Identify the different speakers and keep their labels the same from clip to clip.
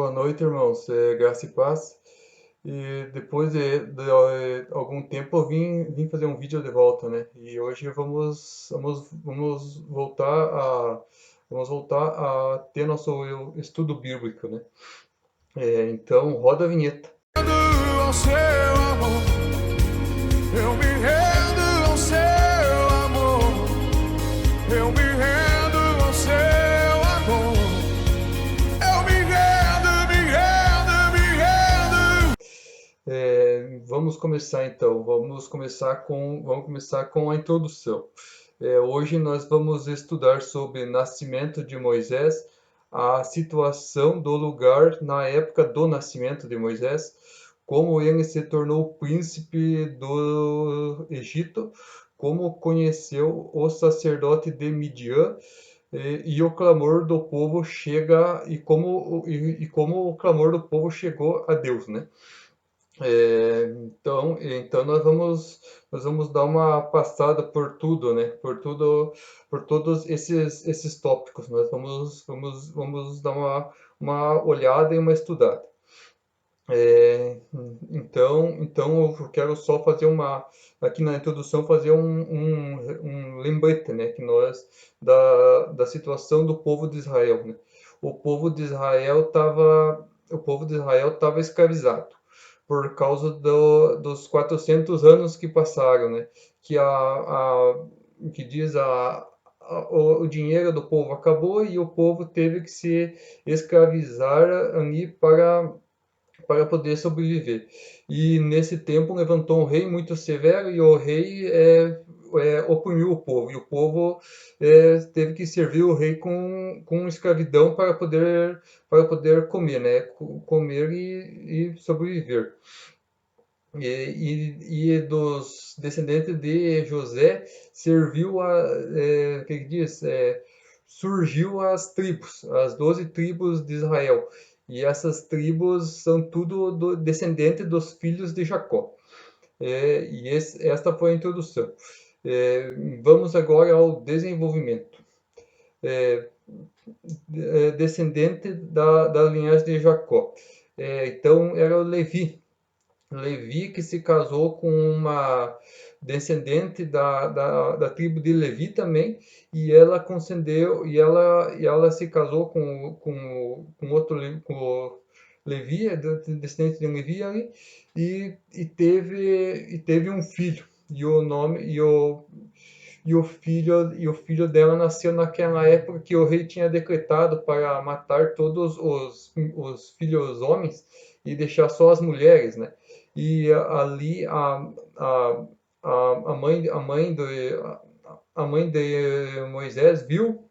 Speaker 1: Boa noite, irmãos. Graça e paz. E depois de algum tempo eu vim fazer um vídeo de volta, né? E hoje vamos voltar a ter nosso estudo bíblico, né? Então, roda a vinheta.
Speaker 2: Ao seu amor, eu me rendo ao seu amor, eu me rendo ao seu amor, eu me rendo, me rendo, me rendo.
Speaker 1: Vamos começar então. Vamos começar com a introdução. Hoje nós vamos estudar sobre o nascimento de Moisés, a situação do lugar na época do nascimento de Moisés, como ele se tornou príncipe do Egito, como conheceu o sacerdote de Midian e o clamor do povo chega e como o clamor do povo chegou a Deus, né? Então nós vamos dar uma passada por tudo, né? Por todos esses tópicos. Nós vamos dar uma olhada e uma estudada. É, então eu quero só fazer aqui na introdução, fazer um lembrete, né? Que nós, da situação do povo de Israel, né? O povo de Israel estava escravizado por causa dos 400 anos que passaram, né? Que diz o dinheiro do povo acabou e o povo teve que se escravizar ali para poder sobreviver. E nesse tempo levantou um rei muito severo e o rei oprimiu o povo. E o povo teve que servir o rei com escravidão para poder comer, né? Comer e sobreviver. E dos descendentes de José serviu que diz? Surgiu as tribos, as 12 tribos de Israel. E essas tribos são tudo descendente dos filhos de Jacó. Esta foi a introdução. Vamos agora ao desenvolvimento. É, Descendente da linhagem de Jacó. Então era o Levi que se casou com uma descendente da tribo de Levi também, e ela concedeu, e ela se casou com outro, com o Levi, descendente de Levi ali, e teve um filho, e o filho dela nasceu naquela época que o rei tinha decretado para matar todos os filhos homens e deixar só as mulheres, né? E ali a, a mãe de Moisés viu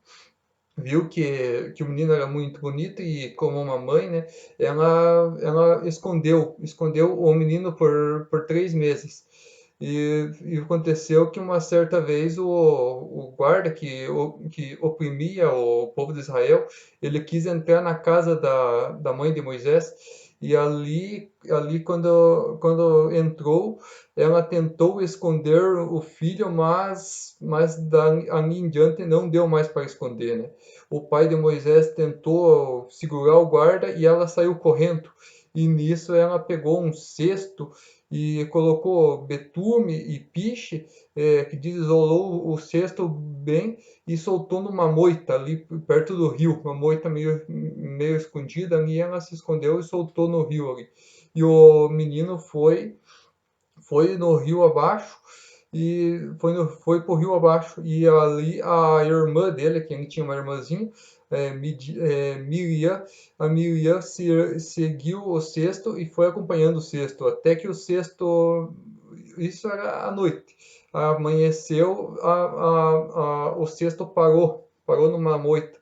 Speaker 1: que o menino era muito bonito e como uma mãe, né, ela escondeu o menino por 3 meses. E aconteceu que uma certa vez o guarda que oprimia o povo de Israel, ele quis entrar na casa da mãe de Moisés, e ali quando entrou, ela tentou esconder o filho, mas ali em diante não deu mais para esconder, né? O pai de Moisés tentou segurar o guarda e ela saiu correndo. E nisso ela pegou um cesto e colocou betume e piche, que isolou o cesto bem e soltou numa moita ali perto do rio, uma moita meio escondida, ali ela se escondeu e soltou no rio ali. E o menino foi no rio abaixo e foi pro rio abaixo, e ali a irmã dele, que ele tinha uma irmãzinha, Miriam, a Miriam seguiu o cesto e foi acompanhando o cesto, até que o cesto, isso era à noite, amanheceu, o cesto parou numa moita,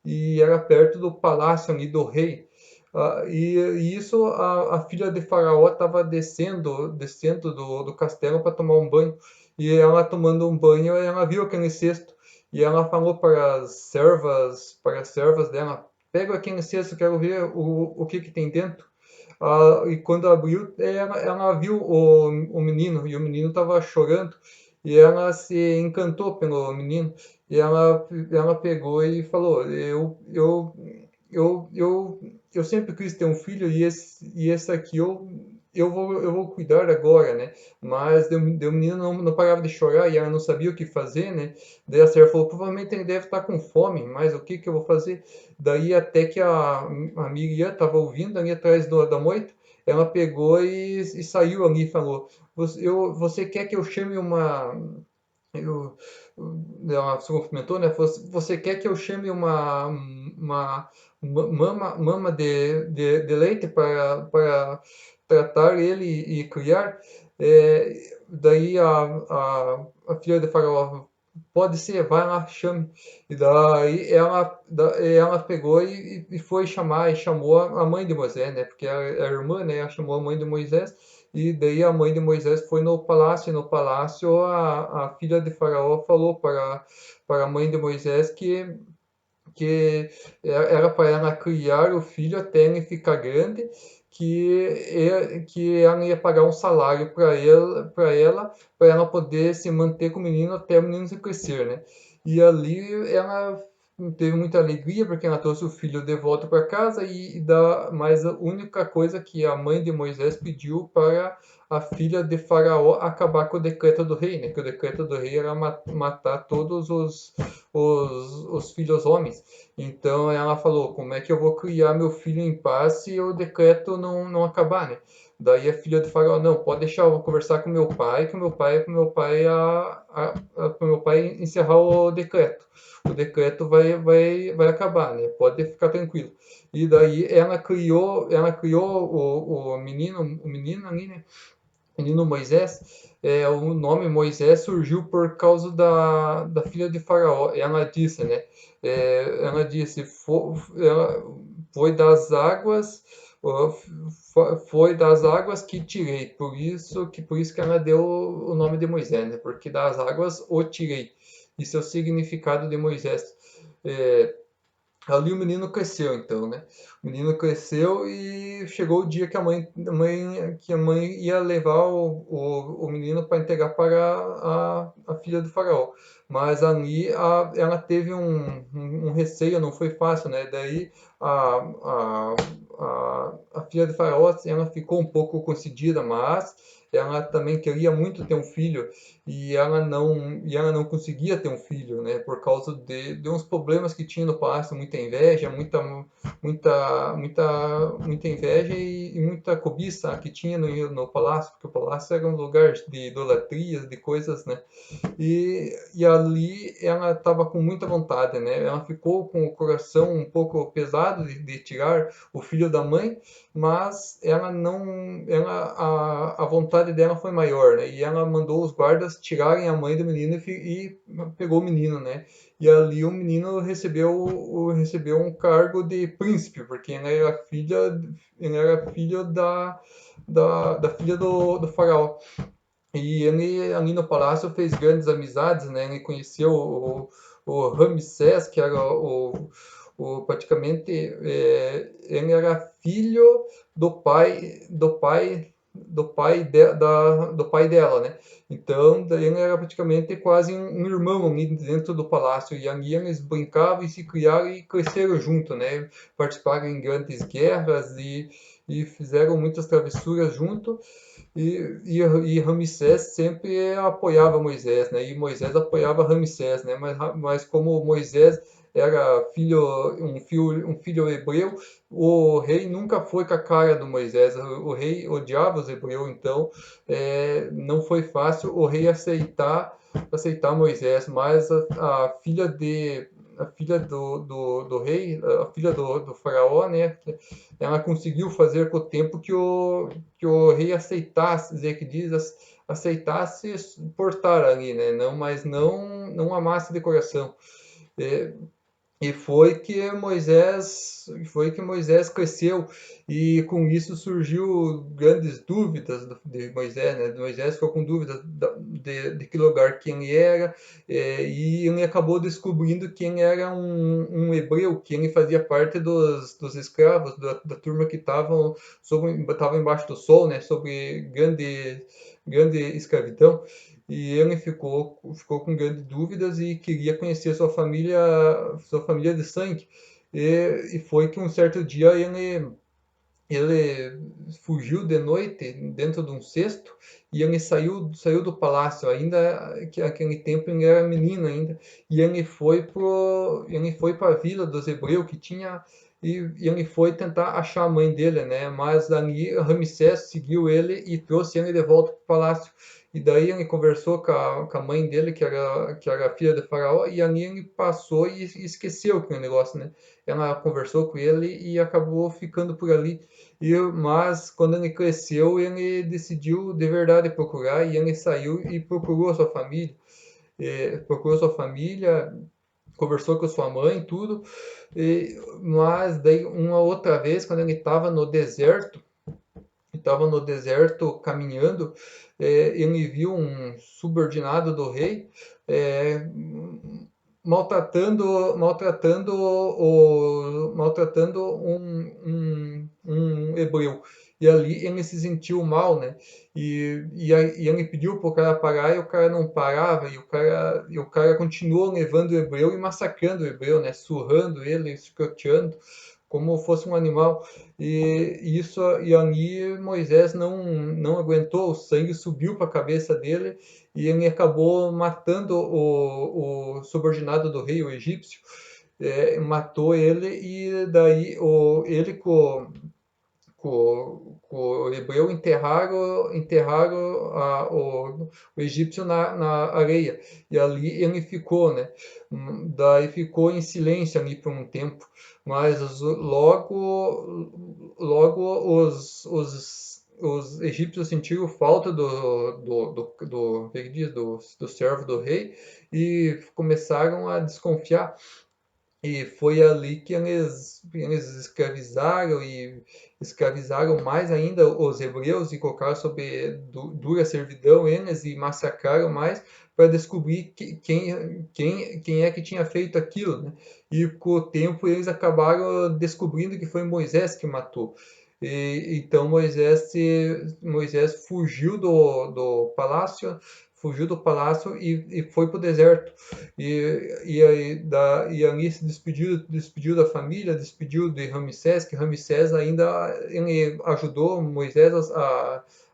Speaker 1: e era perto do palácio ali do rei. E isso a filha de Faraó estava descendo do castelo para tomar um banho. E ela tomando um banho, ela viu aquele cesto. E ela falou para as servas dela: pega aquele cesto, quero ver o que tem dentro. E quando abriu, ela viu o menino, e o menino estava chorando. E ela se encantou pelo menino. E ela pegou e falou: eu eu sempre quis ter um filho e esse aqui eu vou cuidar agora, né? Mas o menino não parava de chorar e ela não sabia o que fazer, né? Daí a senhora falou, provavelmente ele deve estar com fome, mas o que que eu vou fazer? Daí até que a Miriam estava ouvindo ali atrás da moita, ela pegou e saiu ali e falou, você quer que eu chame uma eu, ela se cumprimentou, né? Você quer que eu chame uma mama de leite para tratar ele e criar? Daí a filha de Faraó, pode ser, vai lá, chame. E daí ela pegou e foi chamar, e chamou a mãe de Moisés, né? Porque a irmã, né? Ela chamou a mãe de Moisés. E daí a mãe de Moisés foi no palácio, e no palácio a filha de Faraó falou para a mãe de Moisés que era para ela criar o filho até ele ficar grande, que ela ia pagar um salário para ela poder se manter com o menino até o menino se crescer, né? E ali ela teve muita alegria porque ela trouxe o filho de volta para casa mas a única coisa que a mãe de Moisés pediu para a filha de Faraó acabar com o decreto do rei, né? Que o decreto do rei era matar todos os filhos homens. Então ela falou, como é que eu vou criar meu filho em paz se o decreto não acabar, né? Daí a filha de Faraó, não, pode deixar, eu vou conversar com meu pai encerrar o decreto. O decreto vai acabar, né? Pode ficar tranquilo. E daí ela criou o menino ali, né? Menino Moisés, o nome Moisés surgiu por causa da filha de Faraó. Ela disse, né? Ela disse, foi das águas, foi das águas que tirei. Por isso que ela deu o nome de Moisés, né? Porque das águas o tirei. Isso é o significado de Moisés. É, Ali o menino cresceu, então, né? O menino cresceu e chegou o dia que que a mãe ia levar o menino para entregar para a filha do faraó. Mas ali ela teve um receio, não foi fácil, né? Daí a, a, a filha do faraó, assim, ela ficou um pouco concedida, mas ela também queria muito ter um filho e ela não conseguia ter um filho, né, por causa de uns problemas que tinha no palácio, muita inveja, muita inveja e muita cobiça que tinha no palácio, porque o palácio era um lugar de idolatrias, de coisas, né, e ali ela estava com muita vontade, né, ela ficou com o coração um pouco pesado de tirar o filho da mãe, mas ela não, a vontade dela foi maior, né? E ela mandou os guardas tirarem a mãe do menino e pegou o menino, né? E ali o menino recebeu um cargo de príncipe, porque ele era filho da filha do faraó. E ele ali no palácio fez grandes amizades, né? Ele conheceu o Ramsés, que era praticamente ele era filho do pai dela, né? Então, daí ele era praticamente quase um irmão ali dentro do palácio. E ali eles brincavam e se criaram e cresceram junto, né? Participaram em grandes guerras e fizeram muitas travessuras junto. E Ramsés sempre apoiava Moisés, né? E Moisés apoiava Ramsés, né? Mas como Moisés era um filho hebreu, o rei nunca foi com a cara do Moisés. O rei odiava os hebreus, então não foi fácil o rei aceitar Moisés. Mas a filha do rei, a filha do faraó, né? Ela conseguiu fazer com o tempo que o rei aceitasse, dizer que diz, aceitasse portar ali, né? Não amasse de coração. É, e foi que Moisés cresceu e com isso surgiu grandes dúvidas de Moisés, né? Moisés ficou com dúvidas de que lugar que ele era, e ele acabou descobrindo que ele era um hebreu, que ele fazia parte dos escravos da turma que estavam embaixo do sol, né? Sobre grande escravidão. E ele ficou com grandes dúvidas e queria conhecer sua família de sangue. E foi que um certo dia ele fugiu de noite dentro de um cesto e ele saiu do palácio, ainda que aquele tempo ele era menino ainda, e ele foi para a vila dos hebreus que tinha e ele foi tentar achar a mãe dele, né? Mas ali Ramsés seguiu ele e trouxe ele de volta para o palácio. E daí ele conversou com a mãe dele, que era a filha de Faraó, e ali ele passou e esqueceu aquele negócio, né? Ela conversou com ele e acabou ficando por ali. Mas quando ele cresceu, ele decidiu de verdade procurar e ele saiu e procurou a sua família. Procurou sua família, conversou com a sua mãe, tudo. Mas daí uma outra vez, quando ele estava no deserto caminhando, ele viu um subordinado do rei é, maltratando um hebreu. E ali ele se sentiu mal, né? E ele pediu para o cara parar e o cara não parava, e o cara continuou levando o hebreu e massacrando o hebreu, né? Surrando ele, escroteando como fosse um animal. E ali Moisés não aguentou, o sangue subiu para a cabeça dele e ele acabou matando o subordinado do rei, o egípcio, matou ele e daí ele com o hebreu enterraram o egípcio na areia. E ali ele ficou, né? Daí ficou em silêncio ali por um tempo. Mas logo os egípcios sentiram falta do servo do rei e começaram a desconfiar. E foi ali que eles escravizaram e escravizaram mais ainda os hebreus e colocaram sob dura servidão eles e massacraram mais para descobrir quem é que tinha feito aquilo, né? E com o tempo eles acabaram descobrindo que foi Moisés que matou. Então Moisés fugiu do palácio e foi para o deserto. E ali se despediu da família, despediu de Ramsés, que Ramsés ainda ele ajudou Moisés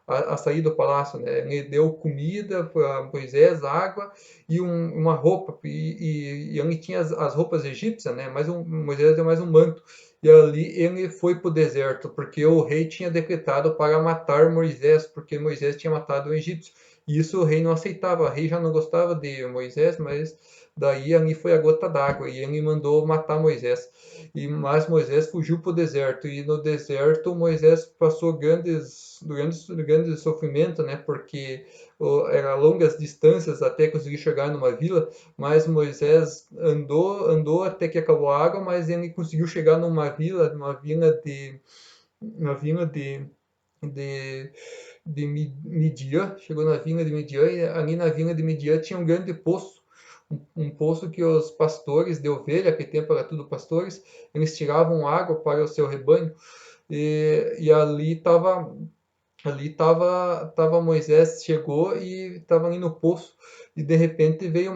Speaker 1: a sair do palácio, né? Ele deu comida para Moisés, água e uma roupa, e ele tinha as roupas egípcias, né? Moisés deu mais um manto. E ali ele foi para o deserto, porque o rei tinha decretado para matar Moisés, porque Moisés tinha matado o egípcio. E isso o rei não aceitava, o rei já não gostava de Moisés, mas daí ali foi a gota d'água e ele mandou matar Moisés. Mas Moisés fugiu para o deserto e no deserto Moisés passou grandes sofrimentos, né? Porque eram longas distâncias até conseguir chegar numa vila, mas Moisés andou até que acabou a água, mas ele conseguiu chegar uma vila de Midian, chegou na vila de Midian e ali na vila de Midian tinha um grande poço, um poço que os pastores de ovelha, que tempo era tudo pastores, eles tiravam água para o seu rebanho e ali tava Moisés, chegou e estava ali no poço e de repente veio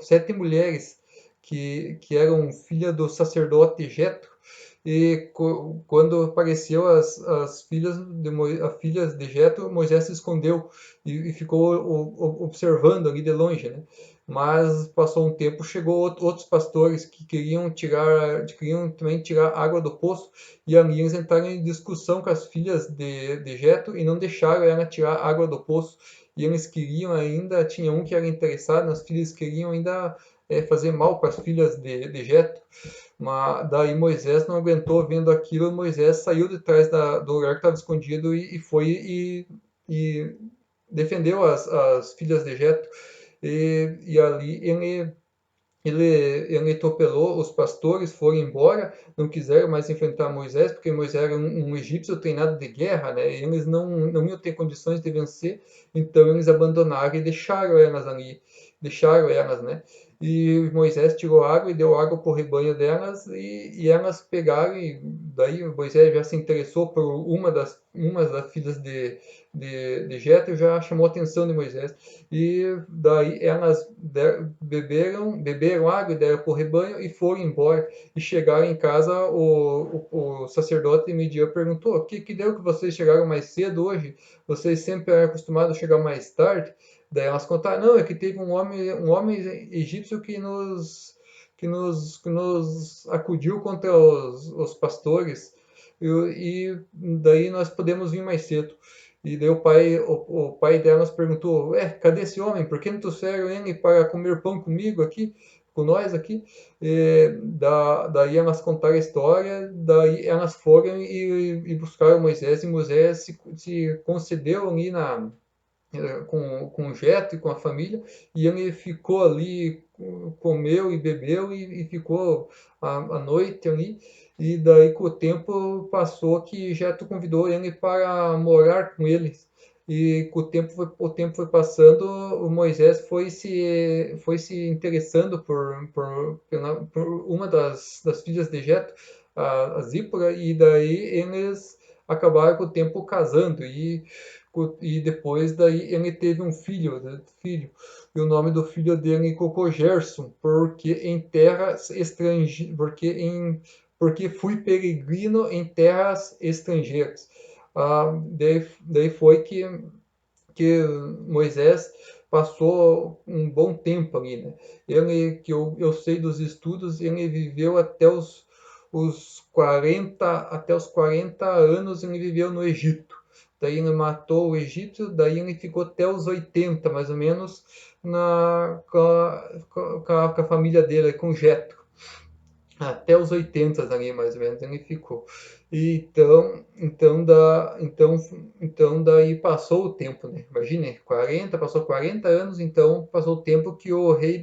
Speaker 1: 7 mulheres que eram filhas do sacerdote Jetro e quando apareceu as filhas de Jetro, Moisés se escondeu e ficou observando ali de longe, né? Mas passou um tempo, chegou outros pastores que queriam também tirar água do poço e ali eles entraram em discussão com as filhas de Jetro e não deixaram ela tirar água do poço. E eles queriam ainda, tinha um que era interessado nas filhas, queriam ainda fazer mal para as filhas de Jetro. Mas daí Moisés não aguentou vendo aquilo, Moisés saiu de trás do lugar que estava escondido e foi e defendeu as filhas de Jetro. E ali ele atropelou, os pastores foram embora, não quiseram mais enfrentar Moisés, porque Moisés era um egípcio treinado de guerra, né? E eles não iam ter condições de vencer, então eles abandonaram e deixaram elas, né? E Moisés tirou água e deu água para o rebanho delas, e elas pegaram, e daí Moisés já se interessou por uma das filhas de Jetro já chamou a atenção de Moisés. E daí elas beberam água e deram para o rebanho e foram embora. E chegaram em casa, o sacerdote Midian perguntou: que deu que vocês chegaram mais cedo hoje? Vocês sempre eram acostumados a chegar mais tarde? Daí elas contaram: não, é que teve um homem egípcio que nos acudiu contra os pastores, e daí nós podemos vir mais cedo. E daí o pai delas perguntou: cadê esse homem? Por que não trouxeram ele para comer pão comigo aqui, com nós aqui? Daí elas contaram a história, daí elas foram e buscaram Moisés, e Moisés se concedeu ali com o Jetro e com a família, e ele ficou ali, comeu e bebeu e ficou a noite ali. E daí com o tempo passou que Jetro convidou ele para morar com eles. E com o tempo foi passando, o Moisés foi se interessando por uma das filhas de Jetro, a Zípora, e daí eles acabaram com o tempo casando. E depois daí ele teve um filho, e o nome do filho dele colocou Gerson, porque em terras estrangeiras, porque fui peregrino em terras estrangeiras. Daí foi que Moisés passou um bom tempo ali, né? Ele, que eu sei dos estudos, ele viveu até os 40 anos, ele viveu no Egito. Daí ele matou o egípcio, daí ele ficou até os 80, mais ou menos, com a família dele, com Jetro. Até os 80 ali, mais ou menos, ele ficou. Então daí passou o tempo, né? Imagine, passou 40 anos, então passou o tempo que o rei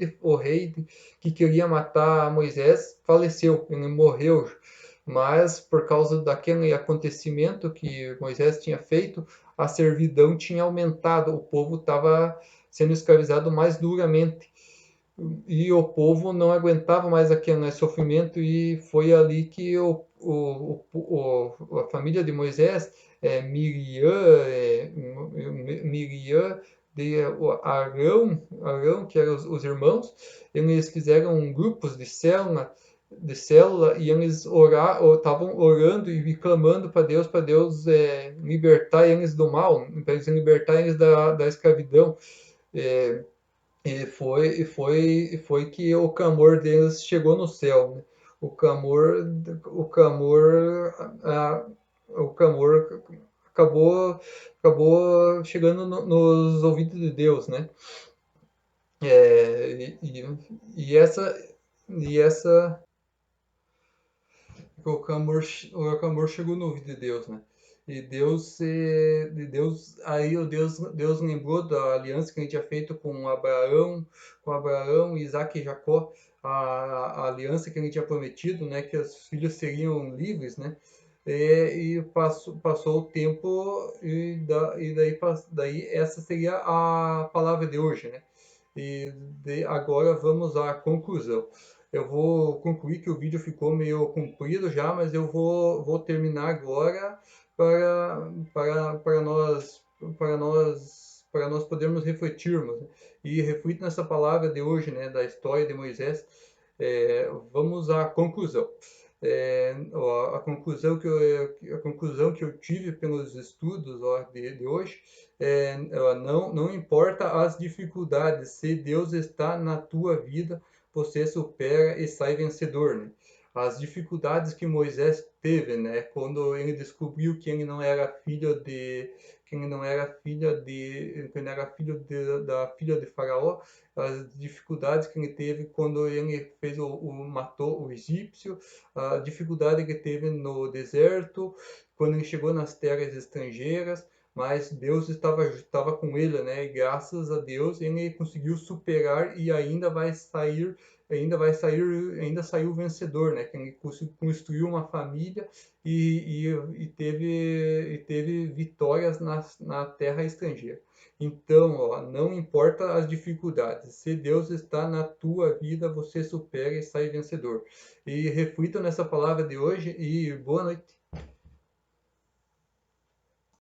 Speaker 1: que queria matar Moisés faleceu, ele morreu. Mas por causa daquele acontecimento que Moisés tinha feito, a servidão tinha aumentado, o povo estava sendo escravizado mais duramente, e o povo não aguentava mais aquele sofrimento, e foi ali que a família de Moisés, Miriam, Arão, que eram os irmãos, eles fizeram grupos de célula, e eles estavam orando e clamando para Deus libertar eles do mal, para eles libertar eles da escravidão. É, e foi que o clamor deles chegou no céu, né? O clamor, o clamor, o clamor acabou chegando nos ouvidos de Deus, né? É, e essa o clamor chegou no ouvido de Deus, né? Aí Deus lembrou da aliança que a gente tinha feito com Abraão, Isaac e Jacó, a aliança que a gente tinha prometido, né? Que os filhos seriam livres, né? E passou o tempo, daí essa seria a palavra de hoje, né? Agora vamos à conclusão. Eu vou concluir, que o vídeo ficou meio comprido já, mas eu vou terminar agora para nós podermos refletirmos, né? E reflito nessa palavra de hoje, né, da história de Moisés. Vamos à conclusão. A conclusão que eu tive pelos estudos de hoje não importa as dificuldades, se Deus está na tua vida, você supera e sai vencedor, né? As dificuldades que Moisés teve, né, quando ele descobriu que ele não era filho da filha de Faraó, as dificuldades que ele teve quando ele matou o egípcio, a dificuldade que teve no deserto, quando ele chegou nas terras estrangeiras, mas Deus estava com ele, né? E graças a Deus ele conseguiu superar, e ainda saiu vencedor, né? Que ele construiu uma família e teve vitórias na terra estrangeira. Então, não importa as dificuldades, se Deus está na tua vida, você supera e sai vencedor. E reflita nessa palavra de hoje, e boa noite.